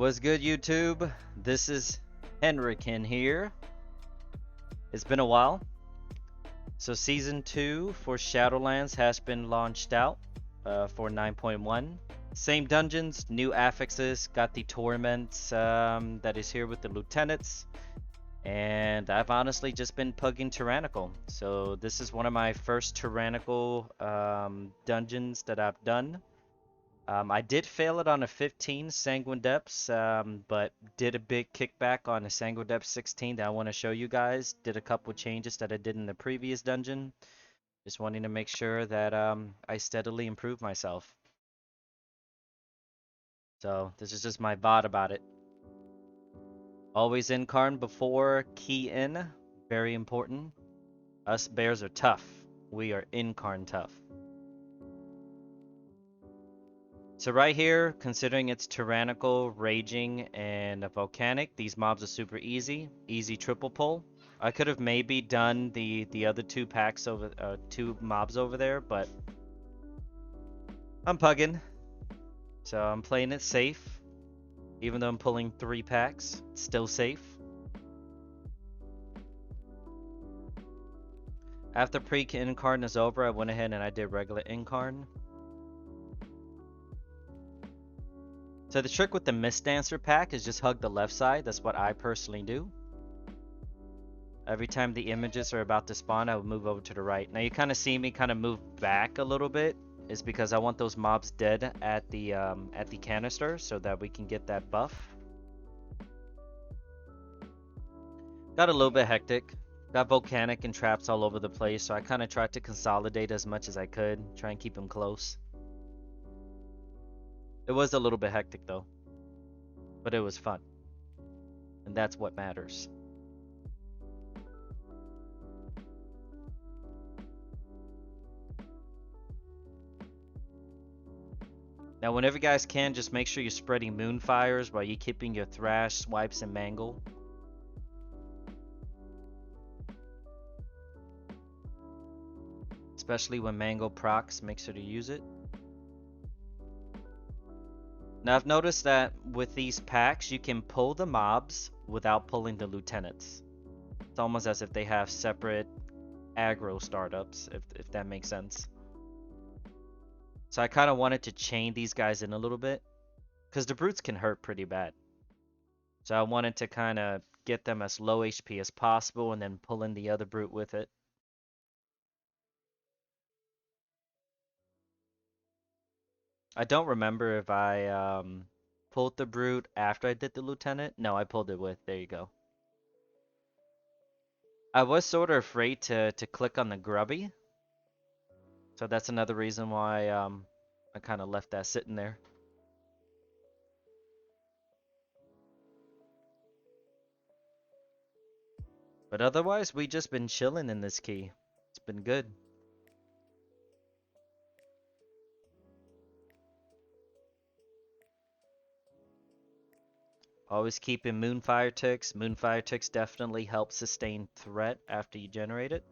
What's good, YouTube? This is Henrikin here. It's been a while. So Season 2 for Shadowlands has been launched out for 9.1. Same dungeons, new affixes, got the torments that is here with the lieutenants. And I've honestly just been pugging Tyrannical. So this is one of my first Tyrannical dungeons that I've done. I did fail it on a 15 Sanguine depths, but did a big kickback on a Sanguine depth 16 that I want to show you guys. Did a couple changes that I did in the previous dungeon. Just wanting to make sure that I steadily improve myself. So this is just my VOD about it. Always incarn before key in. Very important. Us bears are tough. We are incarn tough. So right here, considering it's Tyrannical, Raging, and a Volcanic, these mobs are super easy. Easy triple pull. I could have maybe done the other two packs over, two mobs over there, but I'm pugging. So I'm playing it safe. Even though I'm pulling 3 packs, it's still safe. After pre-incarn is over, I went ahead and I did regular incarn. So the trick with the Mist Dancer pack is just hug the left side. That's what I personally do. Every time the images are about to spawn, I would move over to the right. Now you kind of see me kind of move back a little bit. Is because I want those mobs dead at the canister so that we can get that buff. Got a little bit hectic. Got Volcanic and traps all over the place, so I kind of tried to consolidate as much as I could. Try and keep them close. It was a little bit hectic though, but it was fun, and that's what matters. Now whenever you guys can, just make sure you're spreading moonfires while you're keeping your thrash, swipes, and mangle. Especially when mangle procs, make sure to use it. Now I've noticed that with these packs, you can pull the mobs without pulling the lieutenants. It's almost as if they have separate aggro startups, if that makes sense. So I kind of wanted to chain these guys in a little bit, because the brutes can hurt pretty bad. So I wanted to kind of get them as low HP as possible and then pull in the other brute with it. I don't remember if I pulled the brute after I did the lieutenant. No, I pulled it with. There you go. I was sort of afraid to click on the grubby. So that's another reason why I kind of left that sitting there. But otherwise, we just been chilling in this key. It's been good. Always keeping Moonfire ticks. Moonfire ticks definitely help sustain threat after you generate it.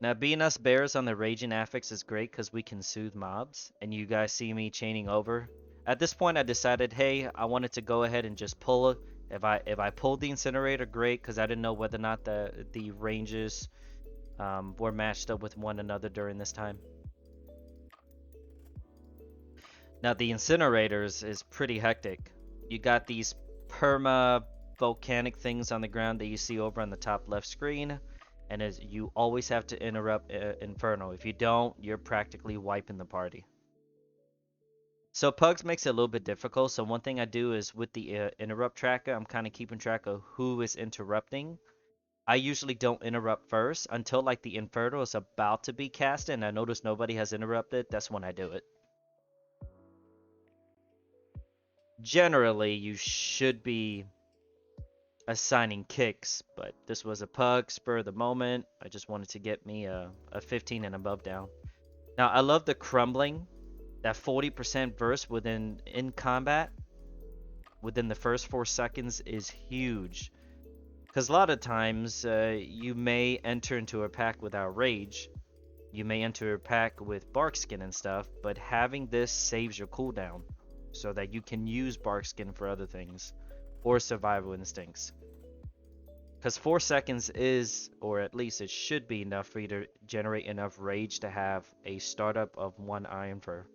Now, being us bears on the Raging Affix is great because we can soothe mobs. And you guys see me chaining over. At this point, I decided, hey, I wanted to go ahead and just pull it. If I pulled the Incinerator, great, because I didn't know whether or not the ranges were matched up with one another during this time. Now, the Incinerators is pretty hectic. You got these perma volcanic things on the ground that you see over on the top left screen. And as you always have to interrupt Inferno. If you don't, you're practically wiping the party. So Pugs makes it a little bit difficult. So one thing I do is with the interrupt tracker, I'm kind of keeping track of who is interrupting. I usually don't interrupt first until like the Inferno is about to be casted and I notice nobody has interrupted. That's when I do it. Generally, you should be assigning kicks, but this was a pug spur of the moment. I just wanted to get me a 15 and above down. Now I love the crumbling. That 40% burst in combat within the first 4 seconds is huge, because a lot of times you may enter into a pack without rage. you may enter a pack with bark skin and stuff, but having this saves your cooldown so that you can use bark skin for other things or survival instincts. Because 4 seconds is, or at least it should be enough for you to generate enough rage to have a startup of 1 iron fur.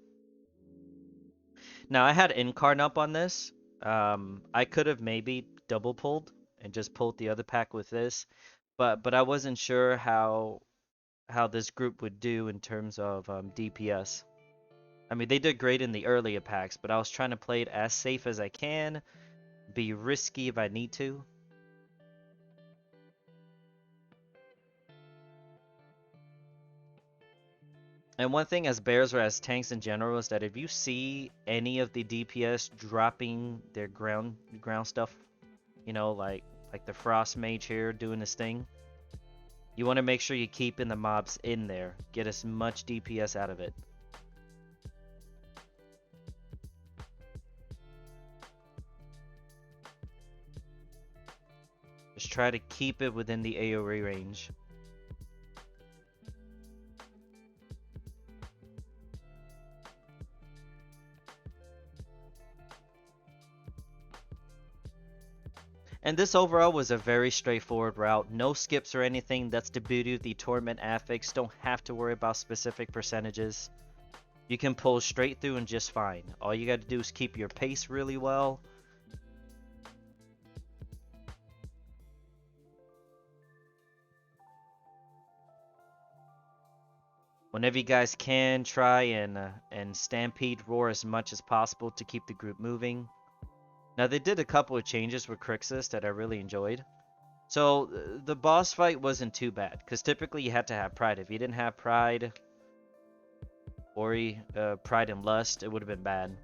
Now I had Incarn up on this. I could have maybe double pulled and just pulled the other pack with this, but I wasn't sure how this group would do in terms of DPS. I mean, they did great in the earlier packs, but I was trying to play it as safe as I can, be risky if I need to. And one thing as bears or as tanks in general is that if you see any of the DPS dropping their ground stuff, you know, like the Frost Mage here doing his thing, you want to make sure you keeping the mobs in there. Get as much DPS out of it. Just try to keep it within the AoE range. And this overall was a very straightforward route. No skips or anything. That's the beauty of the Tormented Affix. Don't have to worry about specific percentages. You can pull straight through and just fine. All you got to do is keep your pace really well. Whenever you guys can, try and stampede roar as much as possible to keep the group moving. Now they did a couple of changes with Crixus that I really enjoyed. So the boss fight wasn't too bad, because typically you had to have Pride. If you didn't have Pride, or Pride and Lust, it would have been bad.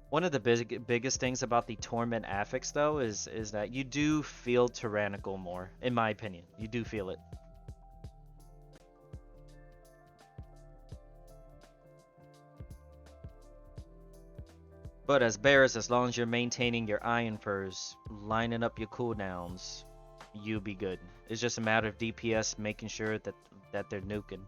One of the biggest things about the Tormented Affix though is that you do feel Tyrannical more, in my opinion. You do feel it. But as bears, as long as you're maintaining your iron furs, lining up your cooldowns, you'll be good. It's just a matter of DPS making sure that they're nuking.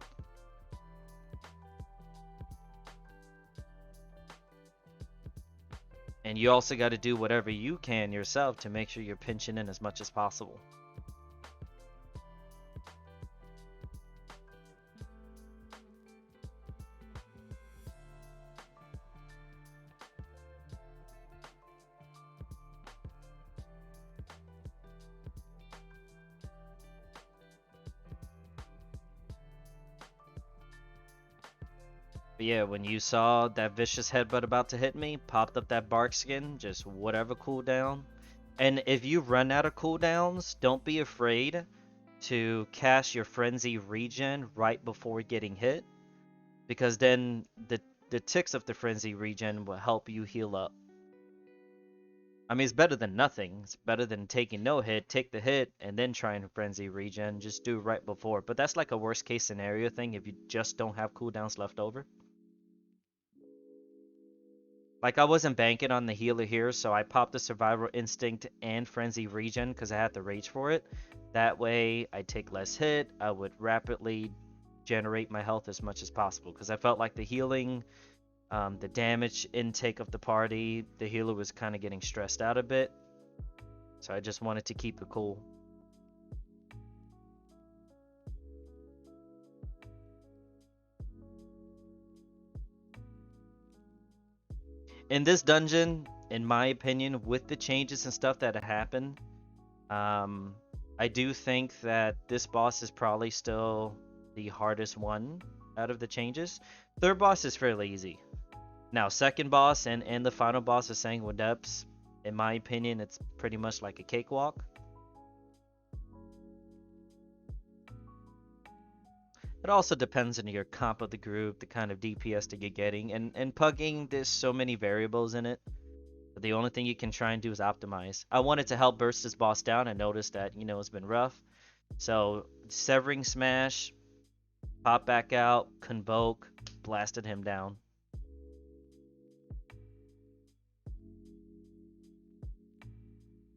And you also got to do whatever you can yourself to make sure you're pinching in as much as possible. But yeah, when you saw that vicious headbutt about to hit me, popped up that bark skin, just whatever cooldown. And if you run out of cooldowns, don't be afraid to cast your frenzy regen right before getting hit, because then the ticks of the frenzy regen will help you heal up. I mean, it's better than nothing. It's better than taking no hit, take the hit, and then try and frenzy regen. Just do right before. But that's like a worst case scenario thing if you just don't have cooldowns left over. Like, I wasn't banking on the healer here, so I popped the survival instinct and frenzy regen because I had the rage for it. That way, I take less hit. I would rapidly generate my health as much as possible because I felt like the healing, the damage intake of the party, the healer was kind of getting stressed out a bit. So I just wanted to keep it cool. In this dungeon, in my opinion, with the changes and stuff that have happened, I do think that this boss is probably still the hardest one out of the changes. Third boss is fairly easy. Now, second boss and the final boss of Sanguine, in my opinion, it's pretty much like a cakewalk. It also depends on your comp of the group, the kind of DPS that you're getting, and pugging, there's so many variables in it. But the only thing you can try and do is optimize. I wanted to help burst this boss down. I noticed that, you know, it's been rough. So, Severing Smash, pop back out, Convoke, blasted him down.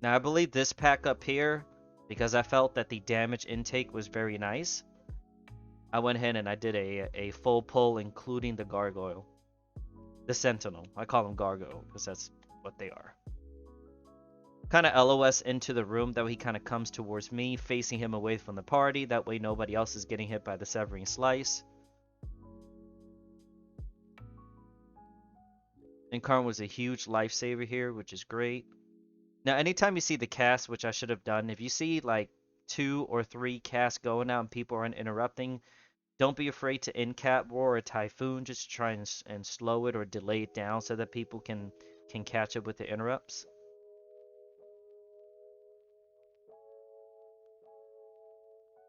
Now, I believe this pack up here, because I felt that the damage intake was very nice, I went ahead and I did a full pull, including the gargoyle. The sentinel. I call them gargoyle because that's what they are. Kind of LOS into the room. That way he kind of comes towards me, facing him away from the party. That way nobody else is getting hit by the severing slice. Incarn was a huge lifesaver here, which is great. Now, anytime you see the cast, which I should have done, if you see like 2 or 3 casts going out and people aren't interrupting, don't be afraid to in-cap Roar or Typhoon. Just try and slow it or delay it down so that people can catch up with the interrupts.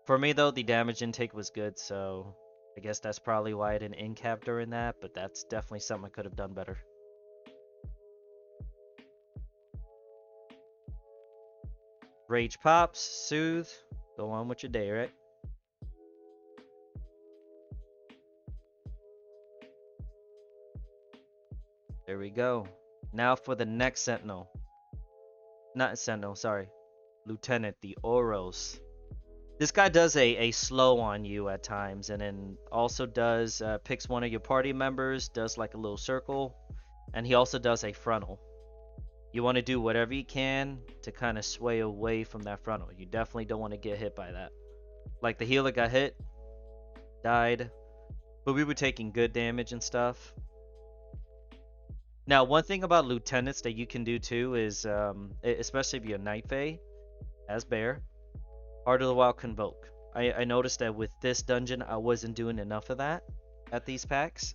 For me, though, the damage intake was good, so I guess that's probably why I didn't in-cap during that, but that's definitely something I could have done better. Rage pops, soothe, go on with your day, right? There we go. Now for the next Sentinel. Not Sentinel, sorry. Lieutenant, the Oros. This guy does a slow on you at times, and then also does, picks one of your party members, does like a little circle, and he also does a frontal. You want to do whatever you can to kind of sway away from that frontal. You definitely don't want to get hit by that. Like the healer got hit, died, but we were taking good damage and stuff. Now, one thing about lieutenants that you can do too is, especially if you're Night Fae, as Bear, Heart of the Wild Convoke. I noticed that with this dungeon, I wasn't doing enough of that at these packs.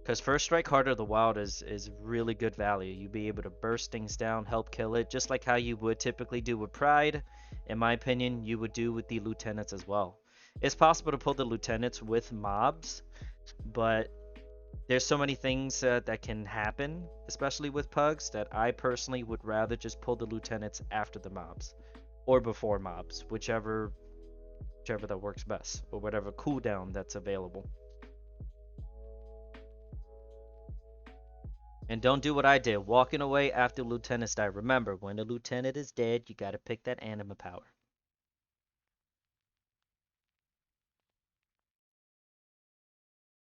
Because First Strike Heart of the Wild is really good value. You'd be able to burst things down, help kill it, just like how you would typically do with Pride. In my opinion, you would do with the lieutenants as well. It's possible to pull the lieutenants with mobs, but there's so many things that can happen, especially with pugs, that I personally would rather just pull the lieutenants after the mobs or before mobs, whichever that works best, or whatever cooldown that's available. And don't do what I did, walking away after lieutenants die. Remember, when the lieutenant is dead, you gotta pick that anima power.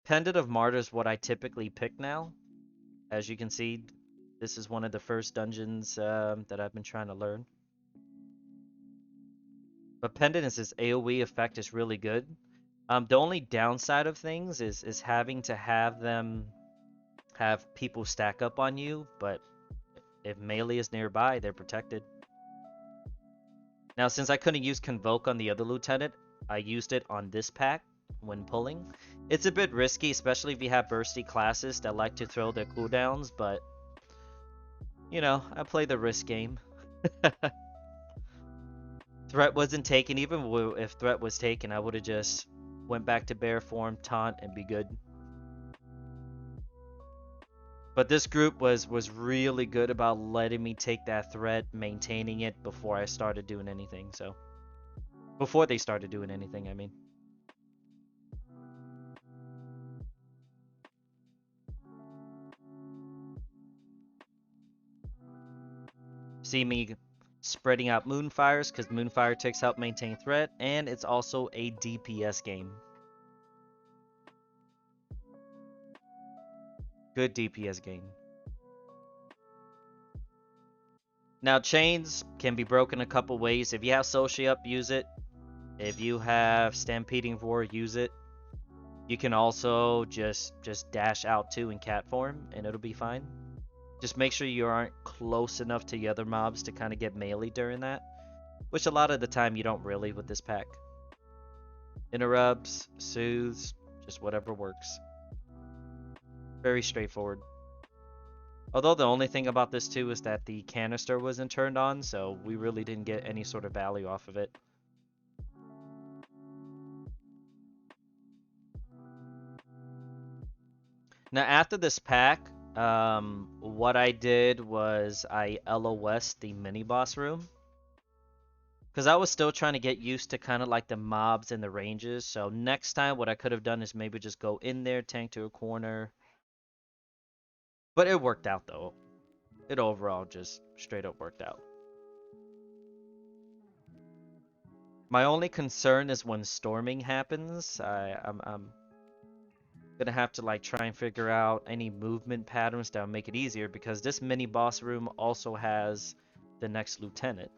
Pendant of Martyrs, what I typically pick now. As you can see, this is one of the first dungeons that I've been trying to learn. But Pendant is his AoE effect is really good. The only downside of things is having to have them have people stack up on you, but if melee is nearby, they're protected. Now, since I couldn't use Convoke on the other lieutenant, I used it on this pack when pulling. It's a bit risky, especially if you have bursty classes that like to throw their cooldowns, but you know, I play the risk game. Threat wasn't taken. Even if threat was taken, I would have just went back to bear form, taunt, and be good. But this group was really good about letting me take that threat, maintaining it before I started doing anything. So before they started doing anything, I mean. See me spreading out Moonfires because Moonfire ticks help maintain threat, and it's also a DPS game. Good DPS game. Now, chains can be broken a couple ways. If you have Soshi up, use it. If you have Stampeding Roar, use it. You can also just dash out too in cat form, and it'll be fine. Just make sure you aren't close enough to the other mobs to kind of get melee during that, which a lot of the time you don't really with this pack. Interrupts, soothes, just whatever works. Very straightforward. Although the only thing about this too is that the canister wasn't turned on, so we really didn't get any sort of value off of it. Now after this pack, what I did was I LOS'd the mini boss room. Because I was still trying to get used to kind of like the mobs and the ranges. So next time what I could have done is maybe just go in there, tank to a corner. But it worked out though. It overall just straight up worked out. My only concern is when storming happens. I'm gonna have to like try and figure out any movement patterns that will make it easier, because this mini boss room also has the next lieutenant.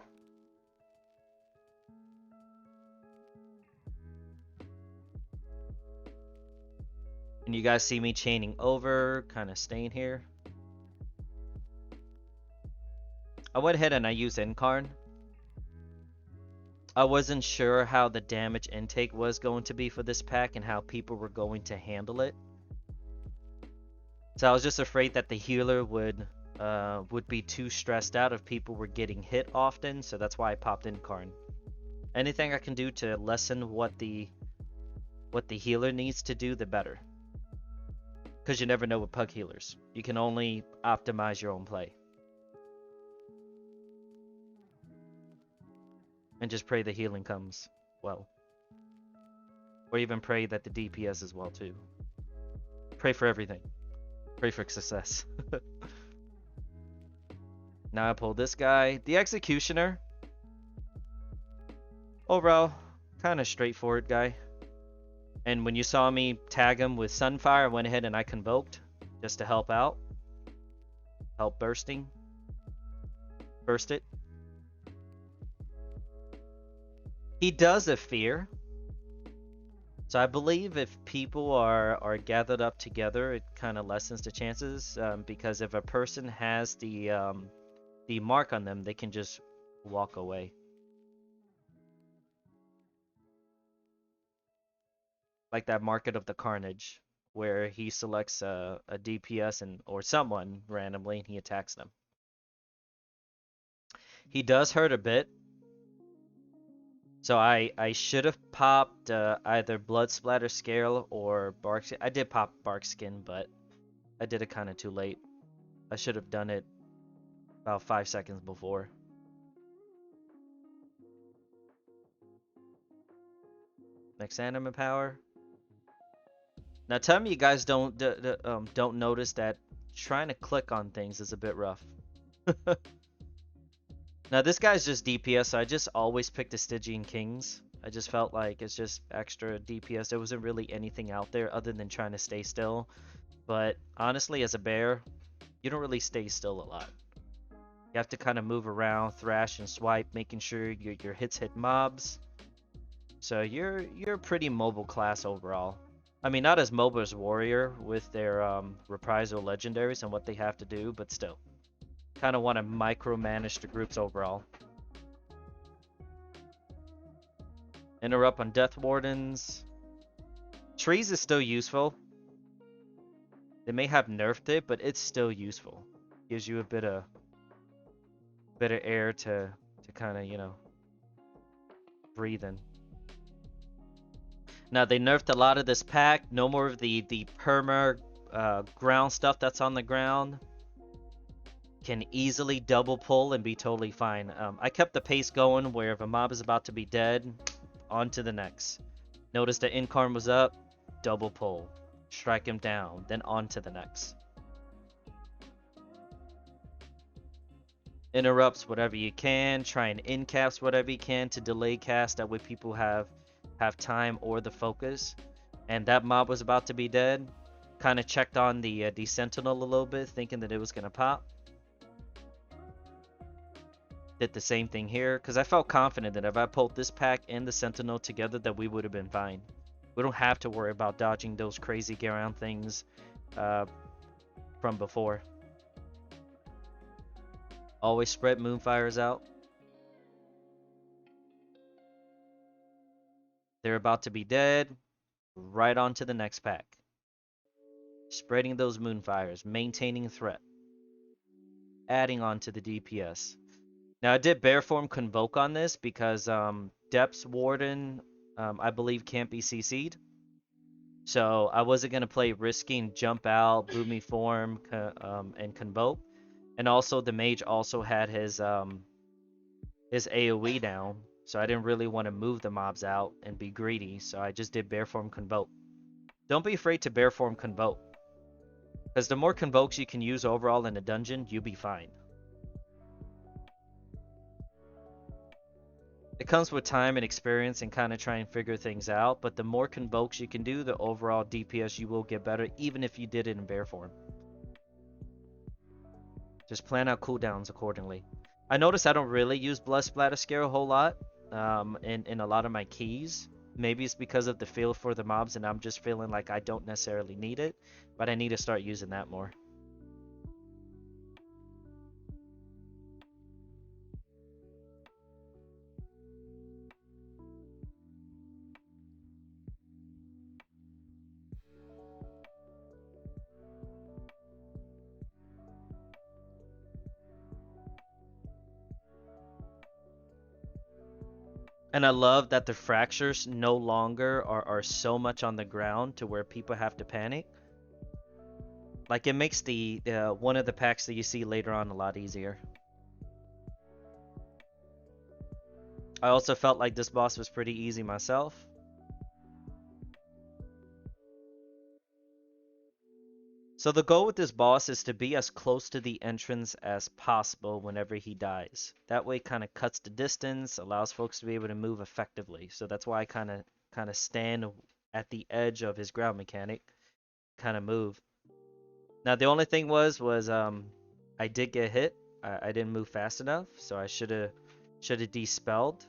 And you guys see me chaining over, kind of staying here. I went ahead and I used Incarn. I wasn't sure how the damage intake was going to be for this pack and how people were going to handle it. So I was just afraid that the healer would be too stressed out if people were getting hit often, so that's why I popped Incarn. Anything I can do to lessen what the healer needs to do, the better. Because you never know with pug healers. You can only optimize your own play. And just pray the healing comes well. Or even pray that the DPS is well too. Pray for everything. Pray for success. Now I pull this guy. The Executioner. Overall, kind of straightforward guy. And when you saw me tag him with Sunfire, I went ahead and I Convoked just to help out. Help bursting. Burst it. He does a fear. So I believe if people are gathered up together, it kind of lessens the chances. Because if a person has the mark on them, they can just walk away. Like that Market of the Carnage, where he selects a DPS or someone randomly and he attacks them. He does hurt a bit. So I should have popped either Blood Splatter Scale or Bark. I did pop Bark Skin, but I did it kind of too late. I should have done it about 5 seconds before. Next Anima Power. Now tell me you guys don't notice that trying to click on things is a bit rough. Now this guy's just DPS, so I just always pick the Stygian Kings. I just felt like it's just extra DPS. There wasn't really anything out there other than trying to stay still. But honestly, as a bear, you don't really stay still a lot. You have to kind of move around, thrash and swipe, making sure your hits hit mobs. So you're a pretty mobile class overall. I mean, not as mobile as Warrior with their reprisal legendaries and what they have to do, but still. Kind of want to micromanage the groups overall. Interrupt on Death Wardens. Trees is still useful. They may have nerfed it, but it's still useful. Gives you a bit of air to kind of, you know, breathe in. Now they nerfed a lot of this pack. No more of the perma ground stuff that's on the ground. Can easily double pull and be totally fine. I kept the pace going where if a mob is about to be dead, on to the next. Notice the Incarn was up, double pull. Strike him down, then on to the next. Interrupts whatever you can. Try and incaps whatever you can to delay cast. That way people have time or the focus. And that mob was about to be dead. Kind of checked on the Sentinel a little bit, thinking that it was going to pop. Did the same thing here, because I felt confident that if I pulled this pack and the Sentinel together, that we would have been fine. We don't have to worry about dodging those crazy around things from before. Always spread Moonfires out. They're about to be dead. Right on to the next pack. Spreading those Moonfires, maintaining threat. Adding on to the DPS. Now I did Bear Form Convoke on this because Depths Warden, I believe, can't be CC'd. So I wasn't going to play risking Jump Out, Boomy Form, and Convoke. And also the Mage also had his AoE down. So I didn't really want to move the mobs out and be greedy. So I just did Bear Form Convoke. Don't be afraid to Bear Form Convoke. Because the more Convokes you can use overall in a dungeon, you'll be fine. It comes with time and experience and kind of try and figure things out, but the more convokes you can do, the overall DPS you will get better, even if you did it in bear form. Just plan out cooldowns accordingly. I notice I don't really use Blood Splatter Scare a whole lot in a lot of my keys. Maybe it's because of the feel for the mobs and I'm just feeling like I don't necessarily need it, but I need to start using that more. And I love that the fractures no longer are so much on the ground to where people have to panic. Like it makes the one of the packs that you see later on a lot easier. I also felt like this boss was pretty easy myself. So the goal with this boss is to be as close to the entrance as possible whenever he dies. That way kind of cuts the distance, allows folks to be able to move effectively. So that's why I kind of stand at the edge of his ground mechanic, kind of move. Now the only thing was I did get hit. I didn't move fast enough, so I should have dispelled,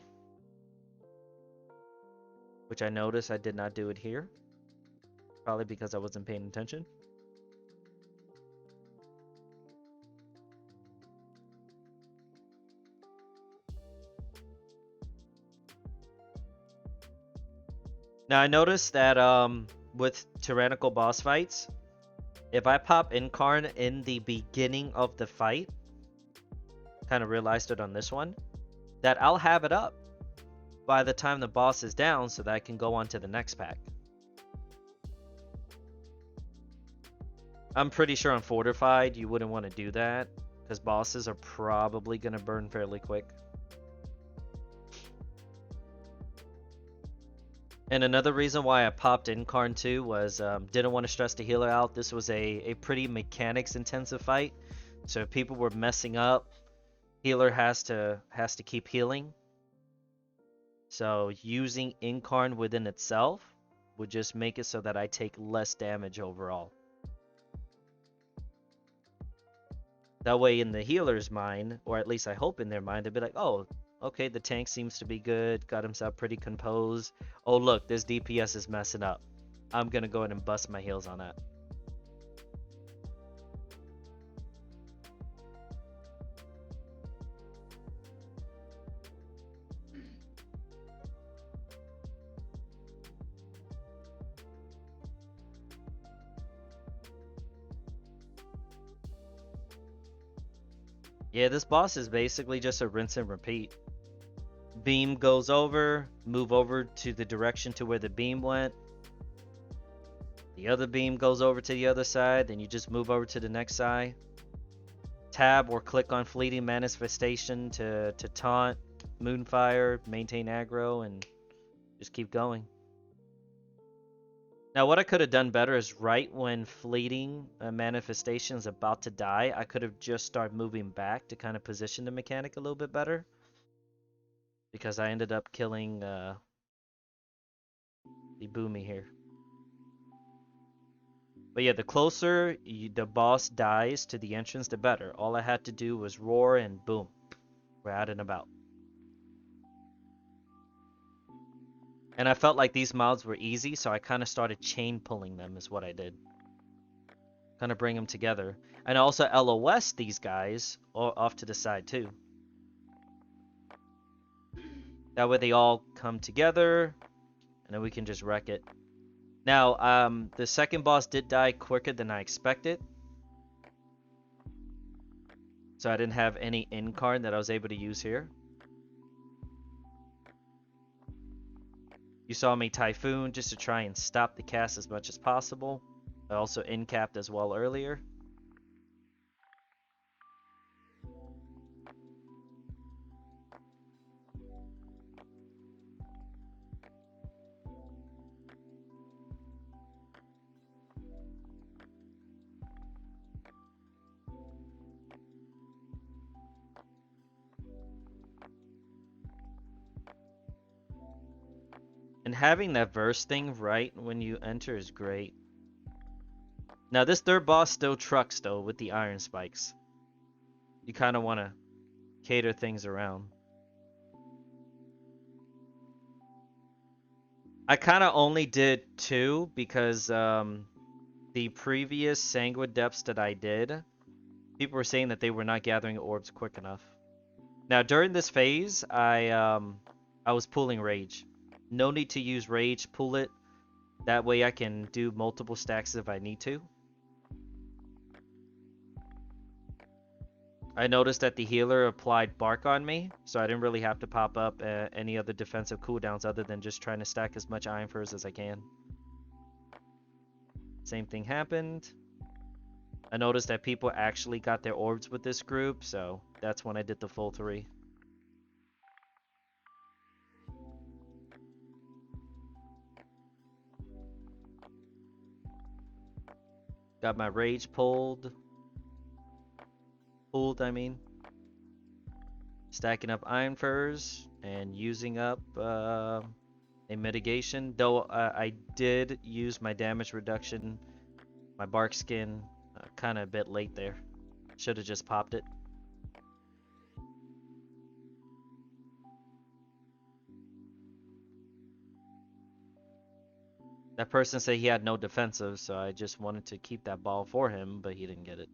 which I noticed I did not do it here. Probably because I wasn't paying attention. Now I noticed that with Tyrannical boss fights, if I pop Incarn in the beginning of the fight, kind of realized it on this one, that I'll have it up by the time the boss is down so that I can go on to the next pack. I'm pretty sure on Fortified you wouldn't want to do that because bosses are probably going to burn fairly quick. And another reason why I popped Incarn too was didn't want to stress the healer out. This was a pretty mechanics intensive fight. So if people were messing up, healer has to keep healing. So using Incarn within itself would just make it so that I take less damage overall. That way in the healer's mind, or at least I hope in their mind, they'd be like, oh, okay, the tank seems to be good, got himself pretty composed. Oh look, this DPS is messing up. I'm gonna go ahead and bust my heels on that. Yeah, this boss is basically just a rinse and repeat. Beam goes over, move over to the direction to where the beam went. The other beam goes over to the other side, then you just move over to the next side. Tab or click on Fleeting Manifestation to taunt, Moonfire, maintain aggro, and just keep going. Now what I could have done better is right when Fleeting Manifestation is about to die, I could have just started moving back to kind of position the mechanic a little bit better. Because I ended up killing the Boomy here. But yeah, the closer the boss dies to the entrance, the better. All I had to do was roar and boom, we're out and about. And I felt like these mobs were easy, so I kind of started chain pulling them is what I did. Kind of bring them together. And also LOS these guys off to the side too. That way they all come together, and then we can just wreck it. Now, the second boss did die quicker than I expected. So I didn't have any Incarn that I was able to use here. You saw me Typhoon just to try and stop the cast as much as possible. I also in-capped as well earlier. having that verse thing right when you enter is great. Now this third boss still trucks though with the iron spikes. You kind of want to cater things around. I kind of only did 2 because the previous Sanguine depths that I did, people were saying that they were not gathering orbs quick enough. Now during this phase, I was pulling rage. No need to use rage, pull it. That way I can do multiple stacks if I need to. I noticed that the healer applied bark on me, so I didn't really have to pop up any other defensive cooldowns other than just trying to stack as much iron furs as I can. Same thing happened. I noticed that people actually got their orbs with this group, so that's when I did the full 3. Got my rage pulled. I mean. Stacking up iron furs and using up a mitigation. Though I did use my damage reduction, my bark skin, kind of a bit late there. Should have just popped it. That person said he had no defensive, so I just wanted to keep that ball for him, but he didn't get it.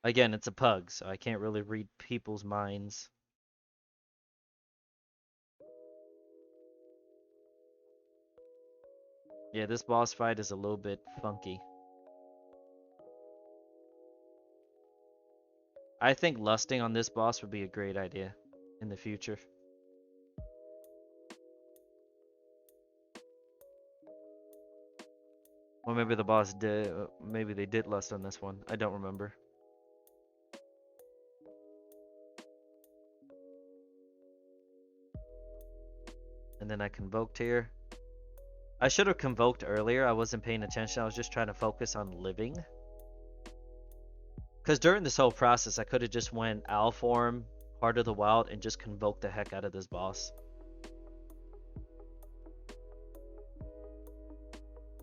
Again, it's a pug, so I can't really read people's minds. Yeah, this boss fight is a little bit funky. I think lusting on this boss would be a great idea in the future. Or maybe the boss did, maybe they did lust on this one. I don't remember. And then I convoked here. I should have convoked earlier. I wasn't paying attention. I was just trying to focus on living. Because during this whole process, I could have just went owl form, Heart of the Wild, and just convoked the heck out of this boss.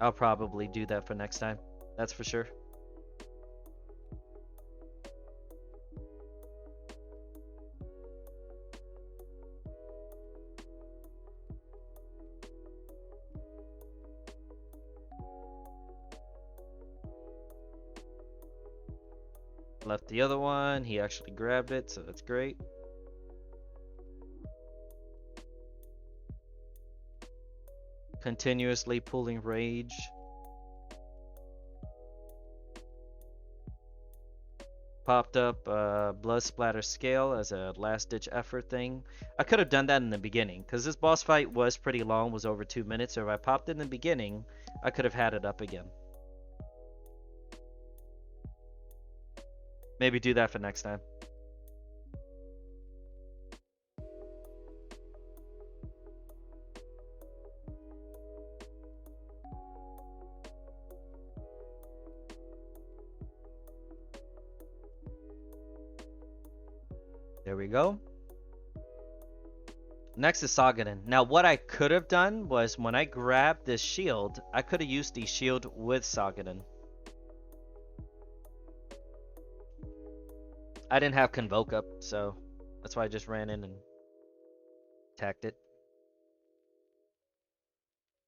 I'll probably do that for next time. That's for sure. Left the other one. He actually grabbed it, so that's great. Continuously pulling rage. Popped up blood splatter scale as a last ditch effort thing. I could have done that in the beginning because this boss fight was pretty long, was over 2 minutes. So if I popped it in the beginning, I could have had it up again. Maybe do that for next time. There we go. Next is Sanguine. Now what I could have done was when I grabbed this shield, I could have used the shield with Sanguine. I didn't have Convoke up, so that's why I just ran in and attacked it.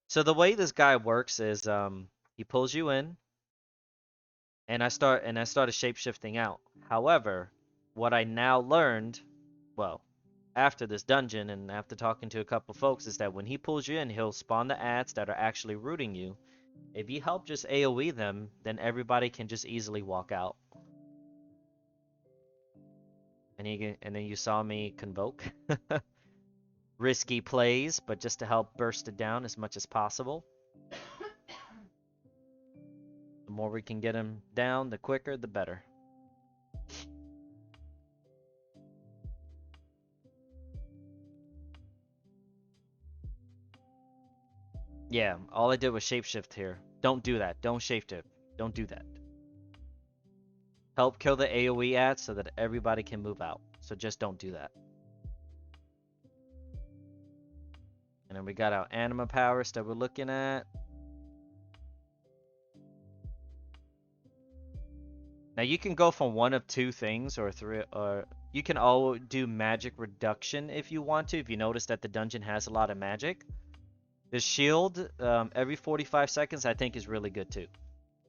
So the way this guy works is he pulls you in and I started shapeshifting out. However, what I now learned, well, after this dungeon and after talking to a couple folks, is that when he pulls you in, he'll spawn the ads that are actually rooting you. If you help just AoE them, then everybody can just easily walk out. And then you saw me convoke. Risky plays, but just to help burst it down as much as possible. The more we can get him down, the quicker, the better. Yeah, all I did was shapeshift here. Don't do that. Don't shapeshift. Don't do that. Help kill the AoE ads so that everybody can move out. So just don't do that. And then we got our anima powers that we're looking at. Now you can go from one of two things or three, or you can all do magic reduction if you want to. If you notice that the dungeon has a lot of magic, the shield every 45 seconds I think is really good too.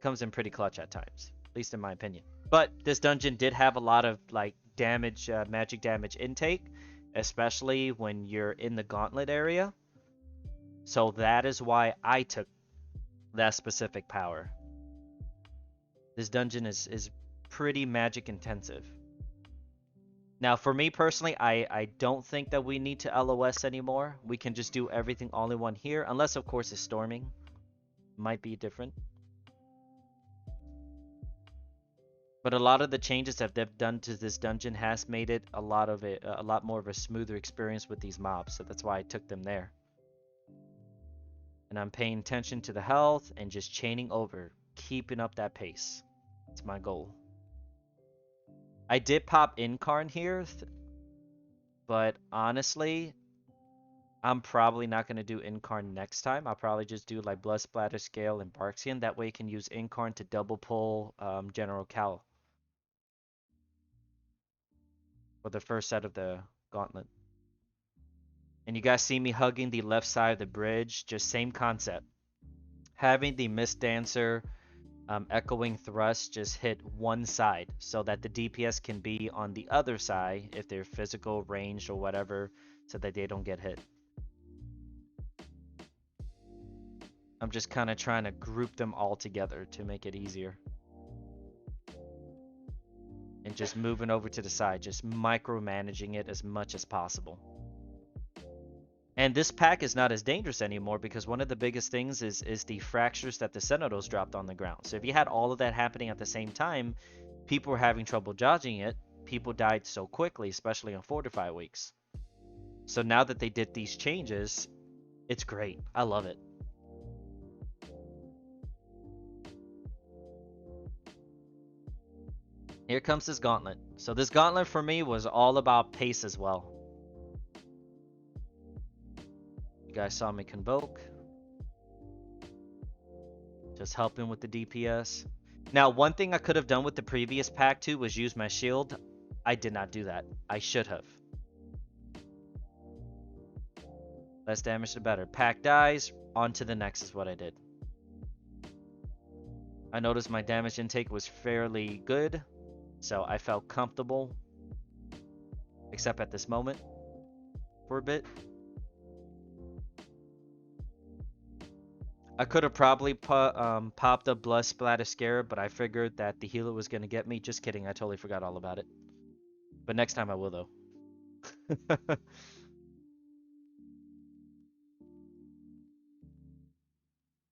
Comes in pretty clutch at times, at least in my opinion. But this dungeon did have a lot of like damage, magic damage intake, especially when you're in the gauntlet area. So that is why I took that specific power. This dungeon is pretty magic intensive. Now, for me personally, I don't think that we need to LOS anymore. We can just do everything all in one here, unless of course it's storming. Might be different. But a lot of the changes that they've done to this dungeon has made it a lot more of a smoother experience with these mobs. So that's why I took them there. And I'm paying attention to the health and just chaining over, keeping up that pace. It's my goal. I did pop Incarn here, but honestly, I'm probably not going to do Incarn next time. I'll probably just do like Blood Splatter Scale and Barxian. That way you can use Incarn to double pull General Cal for the first set of the gauntlet. And you guys see me hugging the left side of the bridge, just same concept. Having the Mist Dancer Echoing Thrust just hit one side so that the DPS can be on the other side if they're physical, ranged, or whatever, so that they don't get hit. I'm just kind of trying to group them all together to make it easier. And just moving over to the side, just micromanaging it as much as possible. And this pack is not as dangerous anymore because one of the biggest things is the fractures that the Sentinels dropped on the ground. So if you had all of that happening at the same time, people were having trouble dodging it. People died so quickly, especially on Fortify weeks. So now that they did these changes, it's great. I love it. Here comes this gauntlet. So this gauntlet for me was all about pace as well. You guys saw me convoke. Just helping with the DPS. Now, one thing I could have done with the previous pack too was use my shield. I did not do that. I should have. Less damage the better. Pack dies, on to the next is what I did. I noticed my damage intake was fairly good, so I felt comfortable. Except at this moment, for a bit. I could have probably popped a Blood Splatter Scarab, but I figured that the healer was going to get me. Just kidding, I totally forgot all about it. But next time I will, though.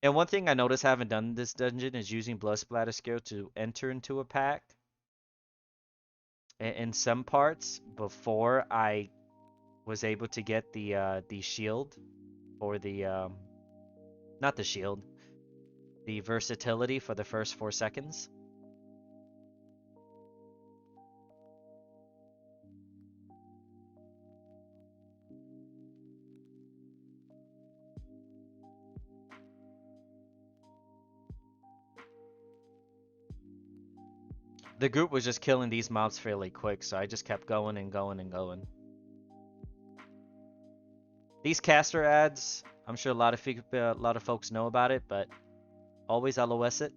And one thing I noticed I haven't done in this dungeon is using Blood Splatter Scarab to enter into a pack. In some parts, before I was able to get the shield, or the... not the shield, the versatility for the first 4 seconds. The group was just killing these mobs fairly quick, so I just kept going and going and going. These caster ads, I'm sure a lot of folks know about it, but always LOS it.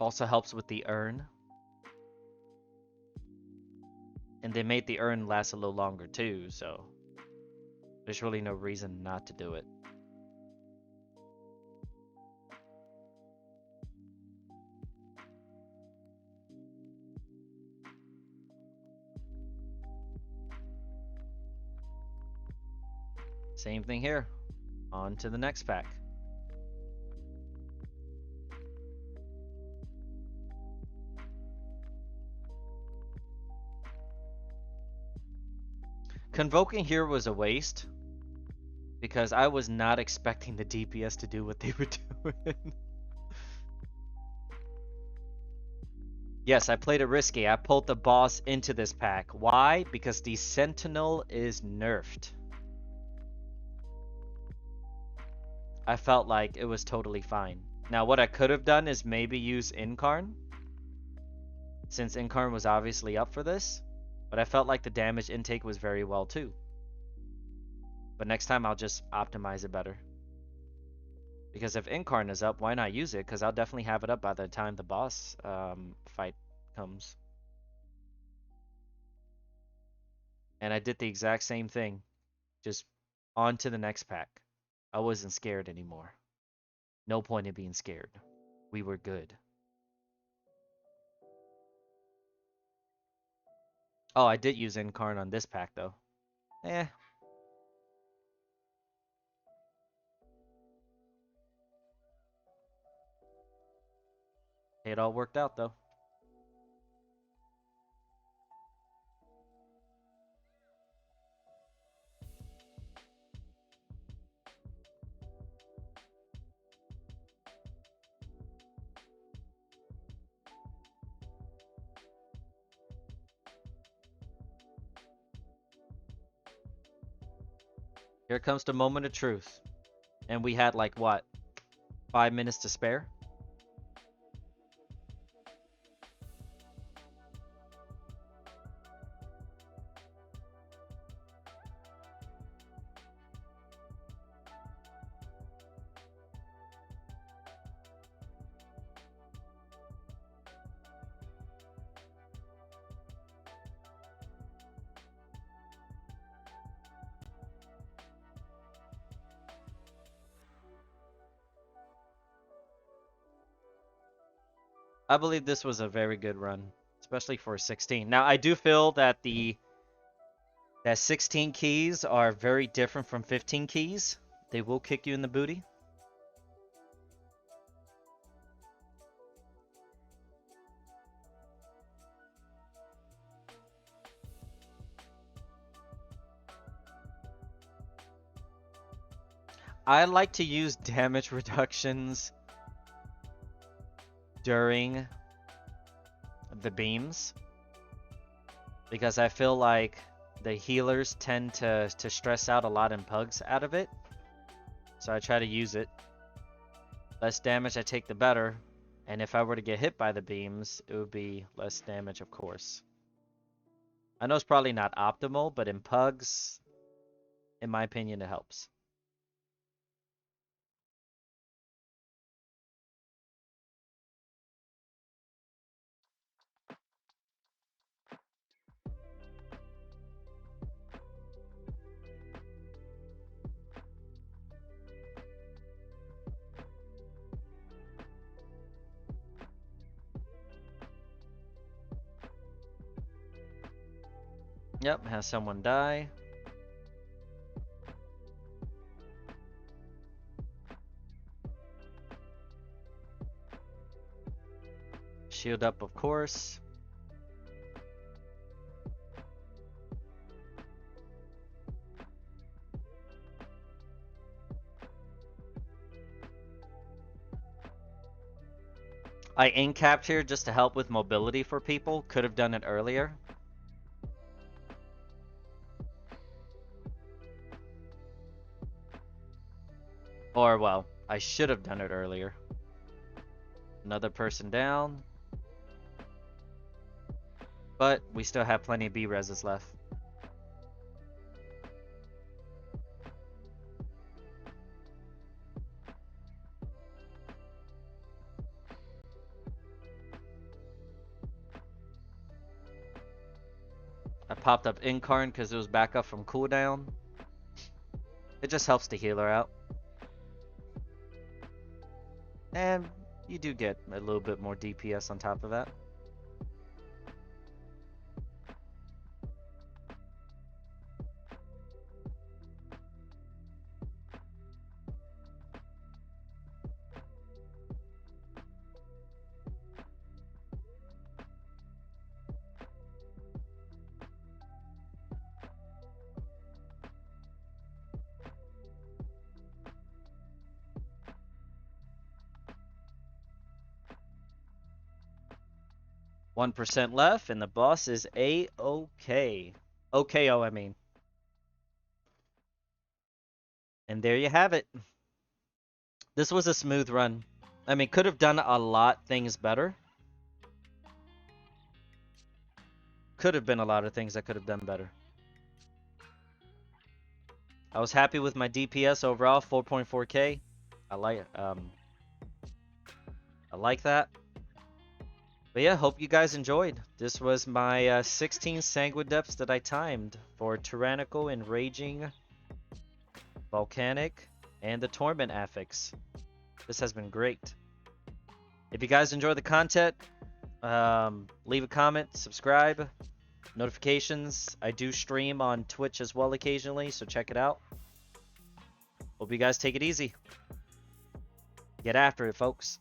Also helps with the urn. And they made the urn last a little longer too, so there's really no reason not to do it. Same thing here. On to the next pack. Convoking here was a waste because I was not expecting the DPS to do what they were doing. Yes, I played it risky. I pulled the boss into this pack. Why? Because the Sentinel is nerfed. I felt like it was totally fine. Now, what I could have done is maybe use Incarn, since Incarn was obviously up for this, but I felt like the damage intake was very well too. But next time I'll just optimize it better. Because if Incarn is up, why not use it? Because I'll definitely have it up by the time the boss fight comes. And I did the exact same thing. Just on to the next pack. I wasn't scared anymore. No point in being scared. We were good. Oh, I did use Incarn on this pack though. Eh. It all worked out though. Here comes the moment of truth. And we had like what? 5 minutes to spare? I believe this was a very good run, especially for 16. Now, I do feel that that 16 keys are very different from 15 keys. They will kick you in the booty. I like to use damage reductions during the beams because I feel like the healers tend to stress out a lot in pugs out of it. So I try to use it. Less damage I take, the better. And if I were to get hit by the beams, it would be less damage, of course. I know it's probably not optimal, but in pugs, in my opinion, it helps. Yep, has someone die. Shield up, of course. I in-capped here just to help with mobility for people. Could have done it earlier. Or, well, I should have done it earlier. Another person down. But we still have plenty of B-reses left. I popped up Incarn because it was back up from cooldown. It just helps the healer out. And you do get a little bit more DPS on top of that. 1% left, and the boss is A-OK. OKO, I mean. And there you have it. This was a smooth run. I mean, could have done a lot things better. Could have been a lot of things I could have done better. I was happy with my DPS overall, 4.4k. I like that. But yeah, hope you guys enjoyed. This was my 16 Sanguine depths that I timed for Tyrannical, Enraging, Volcanic, and the Torment Affix. This has been great. If you guys enjoy the content, leave a comment, subscribe, notifications. I do stream on Twitch as well occasionally, so check it out. Hope you guys take it easy. Get after it, folks.